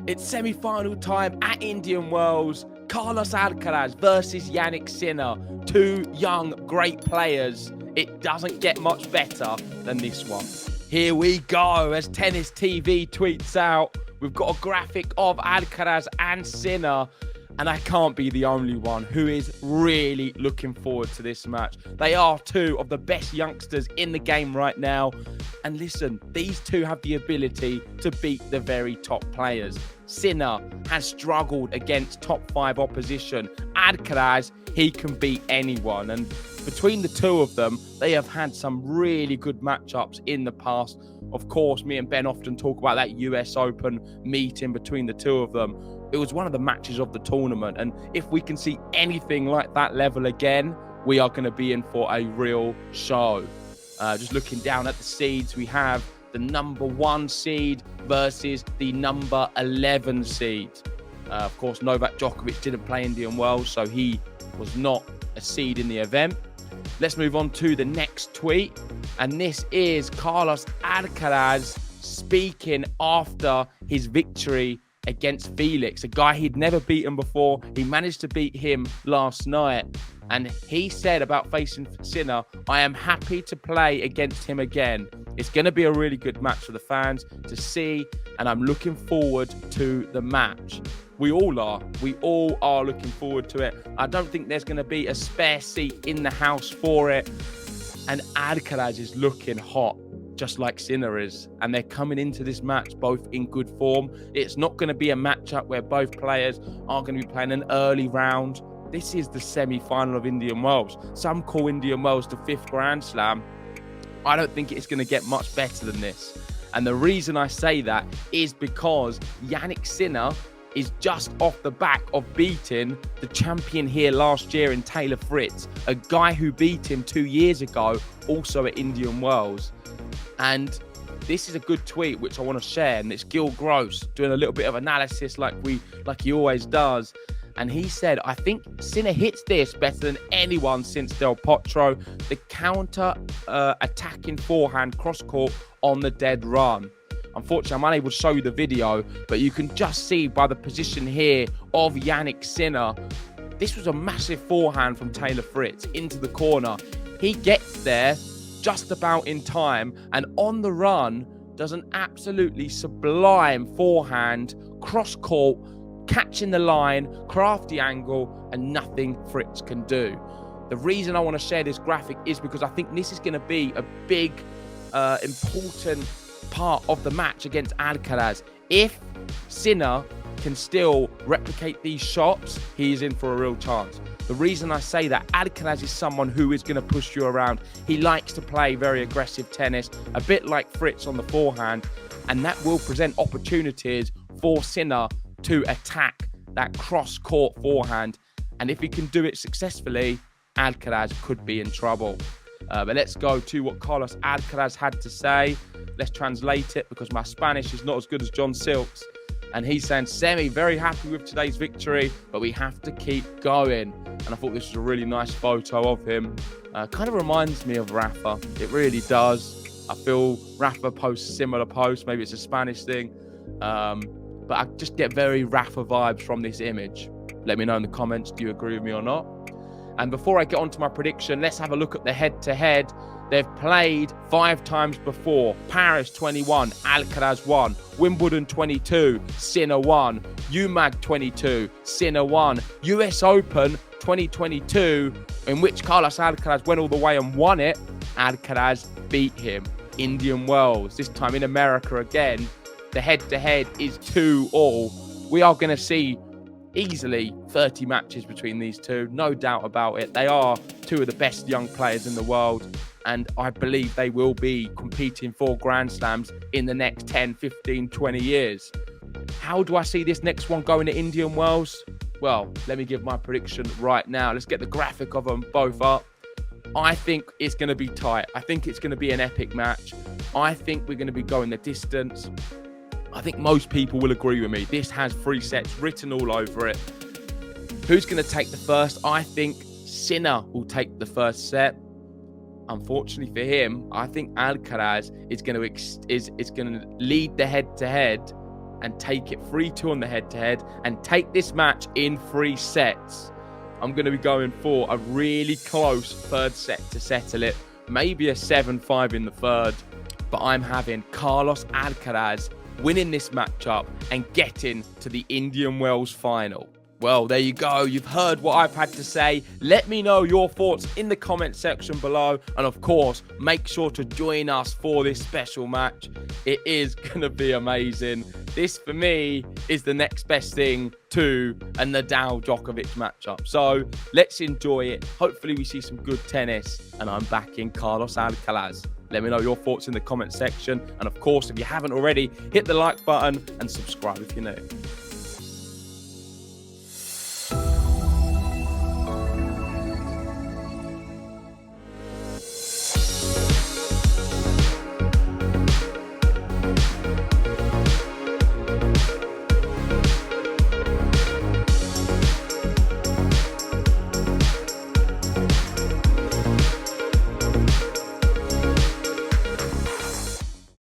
It's semi-final time at Indian Wells. Carlos Alcaraz versus Jannik Sinner. Two young, great players. It doesn't get much better than this one. Here we go, as Tennis TV tweets out. We've got a graphic of Alcaraz and Sinner. And I can't be the only one who is really looking forward to this match. They are two of the best youngsters in the game right now. And listen, these two have the ability to beat the very top players. Sinner has struggled against top 5 opposition. Alcaraz, he can beat anyone. And between the two of them, they have had some really good matchups in the past. Of course, me and Ben often talk about that US Open meeting between the two of them. It was one of the matches of the tournament. And if we can see anything like that level again, we are going to be in for a real show. Just looking down at the seeds, we have the number 1 seed versus the number 11 seed. Of course, Novak Djokovic didn't play Indian Wells, so he was not a seed in the event. Let's move on to the next tweet. And this is Carlos Alcaraz speaking after his victory against Felix, a guy he'd never beaten before. He managed to beat him last night. And he said about facing Sinner, I am happy to play against him again. It's going to be a really good match for the fans to see, and I'm looking forward to the match. We all are. We all are looking forward to it. I don't think there's going to be a spare seat in the house for it. And Alcaraz is looking hot, just like Sinner is. And they're coming into this match both in good form. It's not going to be a matchup where both players are going to be playing an early round. This is the semi-final of Indian Wells. Some call Indian Wells the 5th Grand Slam. I don't think it's going to get much better than this. And the reason I say that is because Jannik Sinner is just off the back of beating the champion here last year in Taylor Fritz, a guy who beat him 2 years ago, also at Indian Wells. And this is a good tweet which I want to share, and it's Gil Gross doing a little bit of analysis like he always does. And he said, I think Sinner hits this better than anyone since Del Potro. The counter attacking forehand cross court on the dead run. Unfortunately, I'm unable to show you the video, but you can just see by the position here of Jannik Sinner. This was a massive forehand from Taylor Fritz into the corner. He gets there just about in time, and on the run does an absolutely sublime forehand, cross court, catching the line, crafty angle, and nothing Fritz can do. The reason I want to share this graphic is because I think this is going to be a big, important part of the match against Alcaraz. If Sinner can still replicate these shots, he is in for a real chance. The reason I say that, Alcaraz is someone who is going to push you around. He likes to play very aggressive tennis, a bit like Fritz on the forehand, and that will present opportunities for Sinner to attack that cross-court forehand. And if he can do it successfully, Alcaraz could be in trouble. But let's go to what Carlos Alcaraz had to say. Let's translate it because my Spanish is not as good as John Silk's. And he's saying, Semi, very happy with today's victory, but we have to keep going. And I thought this was a really nice photo of him. Kind of reminds me of Rafa. It really does. I feel Rafa posts similar posts. Maybe it's a Spanish thing. But I just get very Rafa vibes from this image. Let me know in the comments, do you agree with me or not? And before I get on to my prediction, let's have a look at the head-to-head. They've played 5 times before. Paris 21, Alcaraz won. Wimbledon 22, Sinner won. UMAG 22, Sinner won. US Open 2022, in which Carlos Alcaraz went all the way and won it. Alcaraz beat him. Indian Wells, this time in America again. The head-to-head is 2-2. We are going to see easily 30 matches between these two, no doubt about it. They are two of the best young players in the world, and I believe they will be competing for Grand Slams in the next 10, 15, 20 years. How do I see this next one going to Indian Wells? Well, let me give my prediction right now. Let's get the graphic of them both up. I think it's going to be tight. I think it's going to be an epic match. I think we're going to be going the distance. I think most people will agree with me. This has 3 sets written all over it. Who's going to take the first? I think Sinner will take the first set. Unfortunately for him, I think Alcaraz is going to lead the head-to-head and take it 3-2 on the head-to-head and take this match in 3 sets. I'm going to be going for a really close third set to settle it. Maybe a 7-5 in the third. But I'm having Carlos Alcaraz winning this matchup and getting to the Indian Wells final. Well, there you go. You've heard what I've had to say. Let me know your thoughts in the comment section below. And of course, make sure to join us for this special match. It is going to be amazing. This, for me, is the next best thing to a Nadal-Djokovic matchup. So let's enjoy it. Hopefully we see some good tennis. And I'm backing Carlos Alcaraz. Let me know your thoughts in the comment section. And of course, if you haven't already, hit the like button and subscribe if you're new.